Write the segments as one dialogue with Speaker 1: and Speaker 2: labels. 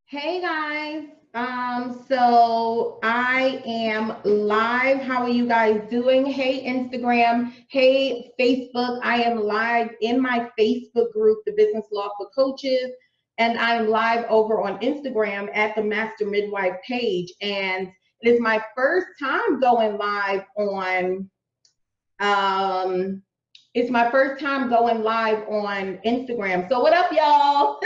Speaker 1: Hey guys. So I am live. How are you guys doing? Hey Instagram, hey Facebook. I am live in my Facebook group, the Business Law for Coaches, and I am live over on Instagram at the Master Midwife page. And it is my first time going live on um it's my first time going live on Instagram. So what up, y'all?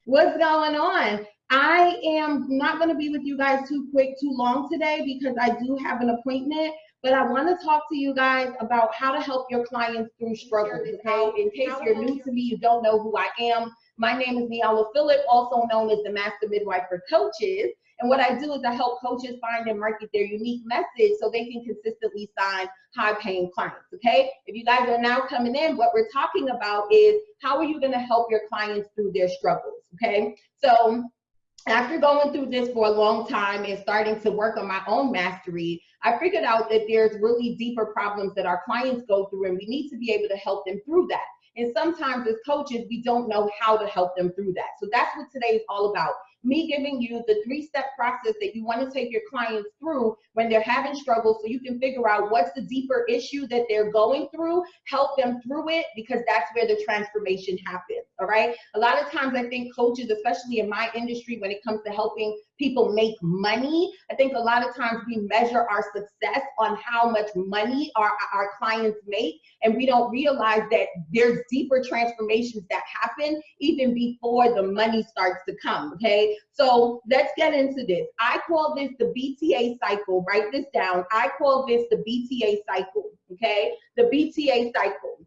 Speaker 1: What's going on? I am not going to be with you guys too long today because I do have an appointment, but I want to talk to you guys about how to help your clients through struggles, okay? In case you're new to me, you don't know who I am. My name is Niala Phillip, also known as the Master Midwife for Coaches. And what I do is I help coaches find and market their unique message so they can consistently sign high-paying clients, okay? If you guys are now coming in, what we're talking about is how are you going to help your clients through their struggles, okay? So after going through this for a long time and starting to work on my own mastery, I figured out that there's really deeper problems that our clients go through, and we need to be able to help them through that. And sometimes as coaches, we don't know how to help them through that. So that's what today is all about. Me giving you the 3-step process that you want to take your clients through when they're having struggles so you can figure out what's the deeper issue that they're going through, help them through it, because that's where the transformation happens, all right? A lot of times I think coaches, especially in my industry, when it comes to helping people make money, I think a lot of times we measure our success on how much money our clients make, and we don't realize that there's deeper transformations that happen even before the money starts to come, okay? So let's get into this. I call this the BCA cycle. Write this down. I call this the BCA cycle, okay? The BCA cycle,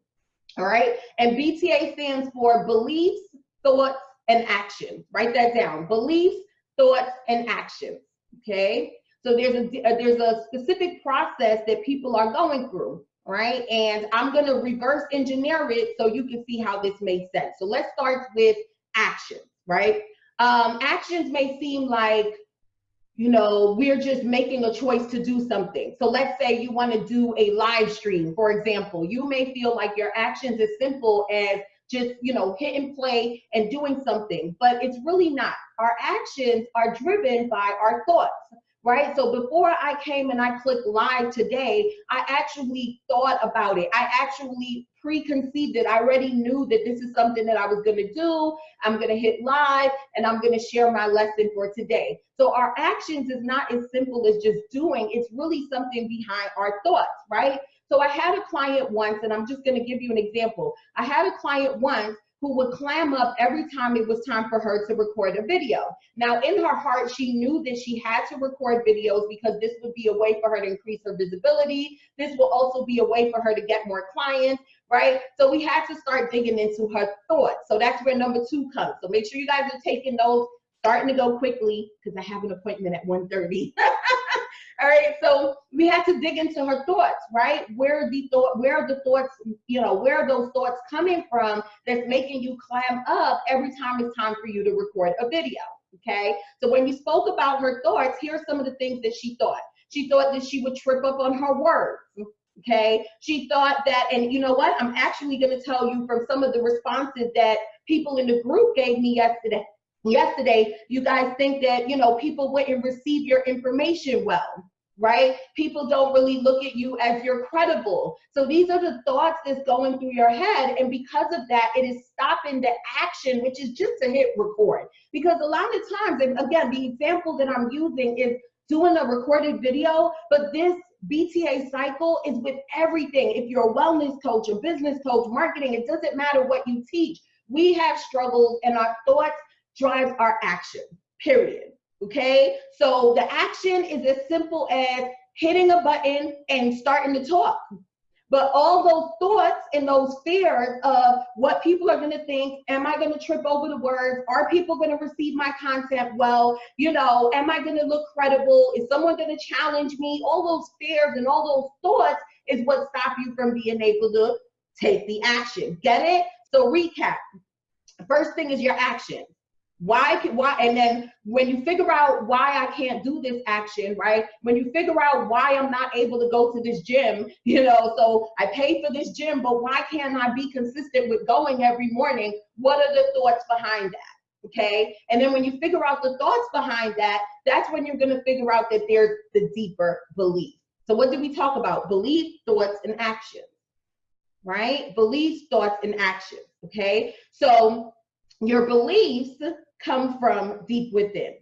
Speaker 1: all right? And BCA stands for beliefs, thoughts, and actions. Write that down. Beliefs, thoughts, and actions, okay? So there's a specific process that people are going through, right? And I'm going to reverse engineer it so you can see how this makes sense. So let's start with actions, right? Actions may seem like, you know, we're just making a choice to do something. So let's say you want to do a live stream, for example. You may feel like your actions is simple as just, you know, hit and play and doing something, but it's really not. Our actions are driven by our thoughts, right? So before I came and I clicked live today, I actually thought about it. I actually preconceived it. I already knew that this is something that I was going to do. I'm going to hit live and I'm going to share my lesson for today. So our actions is not as simple as just doing. It's really something behind our thoughts, right? So I had a client once, and I'm just going to give you an example. I had a client once who would clam up every time it was time for her to record a video. Now, in her heart, she knew that she had to record videos because this would be a way for her to increase her visibility. This will also be a way for her to get more clients, right? So we had to start digging into her thoughts. So that's where number 2 comes. So make sure you guys are taking notes, starting to go quickly because I have an appointment at 1:30. All right, so we had to dig into her thoughts, right? Where are the thoughts, you know, where are those thoughts coming from that's making you clam up every time it's time for you to record a video, okay? So when we spoke about her thoughts, here are some of the things that she thought. She thought that she would trip up on her words, okay? She thought that, and you know what? I'm actually gonna tell you from some of the responses that people in the group gave me yesterday, you guys think that, you know, people wouldn't receive your information well, right? People don't really look at you as you're credible. So these are the thoughts that's going through your head, and because of that, it is stopping the action, which is just to hit record. Because a lot of times, and again, the example that I'm using is doing a recorded video, but this BCA cycle is with everything. If you're a wellness coach, a business coach, marketing, it doesn't matter what you teach. We have struggles, and our thoughts drives our action, period, okay? So the action is as simple as hitting a button and starting to talk. But all those thoughts and those fears of what people are gonna think, am I gonna trip over the words? Are people gonna receive my content well? You know, am I gonna look credible? Is someone gonna challenge me? All those fears and all those thoughts is what stop you from being able to take the action. Get it? So recap. First thing is your action. Why, and then when you figure out why I can't do this action, right? When you figure out why I'm not able to go to this gym, you know, so I pay for this gym, but why can't I be consistent with going every morning? What are the thoughts behind that? Okay, and then when you figure out the thoughts behind that, that's when you're going to figure out that there's the deeper belief. So what did we talk about? Belief, thoughts, and actions, right? Beliefs, thoughts, and actions. Okay, so your beliefs come from deep within.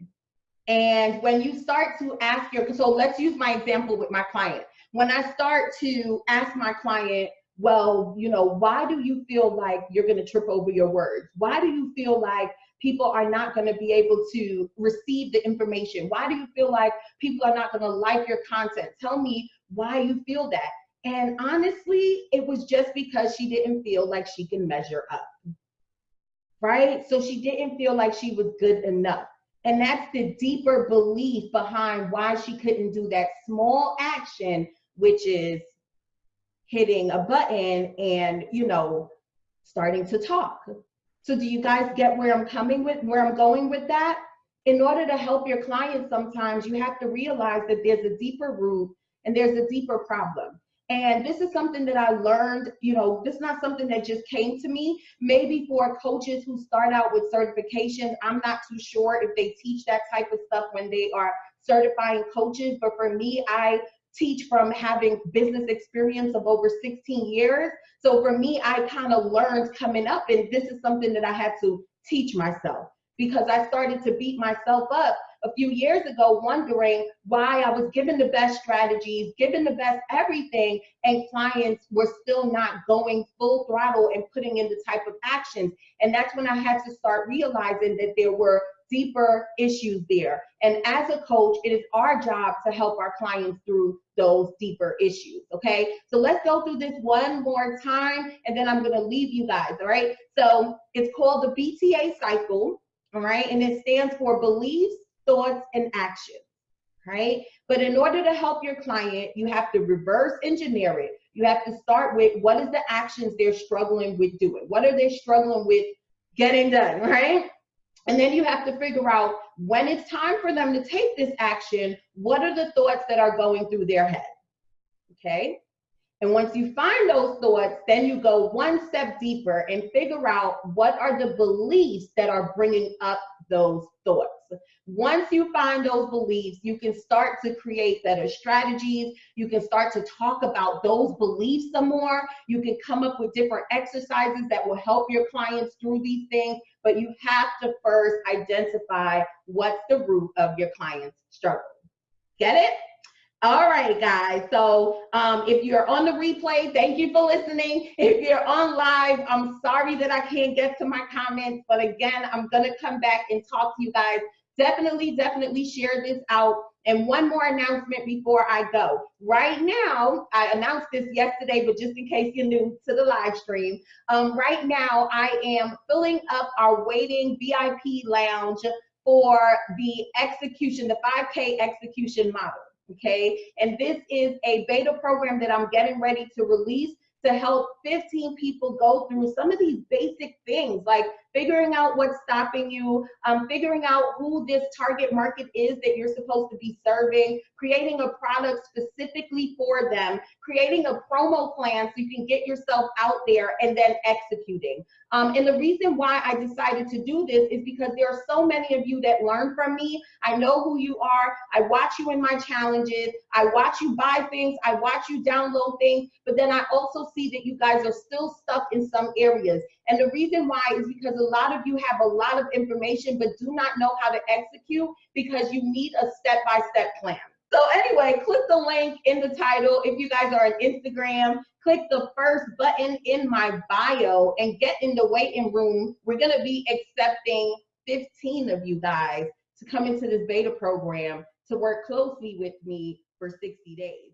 Speaker 1: And when you start to ask so let's use my example with my client. When I start to ask my client, well, why do you feel like you're going to trip over your words? Why do you feel like people are not going to be able to receive the information? Why do you feel like people are not going to like your content? Tell me why you feel that. And honestly, it was just because she didn't feel like she can measure up, right? So she didn't feel like she was good enough. And that's the deeper belief behind why she couldn't do that small action, which is hitting a button and, starting to talk. So do you guys get where I'm going with that? In order to help your clients, sometimes you have to realize that there's a deeper root and there's a deeper problem. And this is something that I learned, this is not something that just came to me. Maybe for coaches who start out with certifications, I'm not too sure if they teach that type of stuff when they are certifying coaches. But for me, I teach from having business experience of over 16 years. So for me, I kind of learned coming up, and this is something that I had to teach myself, because I started to beat myself up a few years ago, wondering why I was given the best strategies, given the best everything, and clients were still not going full throttle and putting in the type of actions. And that's when I had to start realizing that there were deeper issues there. And as a coach, it is our job to help our clients through those deeper issues, okay? So let's go through this one more time, and then I'm gonna leave you guys, all right? So it's called the BCA Cycle, all right? And it stands for beliefs, thoughts, and actions, right? But in order to help your client, you have to reverse engineer it. You have to start with what is the actions they're struggling with doing? What are they struggling with getting done, right? And then you have to figure out when it's time for them to take this action, what are the thoughts that are going through their head, okay? And once you find those thoughts, then you go one step deeper and figure out what are the beliefs that are bringing up those thoughts. Once you find those beliefs, you can start to create better strategies. You can start to talk about those beliefs some more. You can come up with different exercises that will help your clients through these things, but you have to first identify what's the root of your client's struggle. Get it? All right, guys. So if you're on the replay, thank you for listening. If you're on live, I'm sorry that I can't get to my comments, but again, I'm going to come back and talk to you guys. Definitely share this out. And one more announcement before I go. Right now, I announced this yesterday, but just in case you're new to the live stream, right now I am filling up our waiting VIP lounge for the execution, the 5K execution model. Okay, and this is a beta program that I'm getting ready to release to help 15 people go through some of these basic things, like figuring out what's stopping you, figuring out who this target market is that you're supposed to be serving, creating a product specifically for them, creating a promo plan so you can get yourself out there, and then executing. And the reason why I decided to do this is because there are so many of you that learn from me. I know who you are. I watch you in my challenges. I watch you buy things. I watch you download things. But then I also see that you guys are still stuck in some areas. And the reason why is because a lot of you have a lot of information but do not know how to execute because you need a step-by-step plan. So anyway, click the link in the title. If you guys are on Instagram, click the first button in my bio and get in the waiting room. We're going to be accepting 15 of you guys to come into this beta program to work closely with me for 60 days.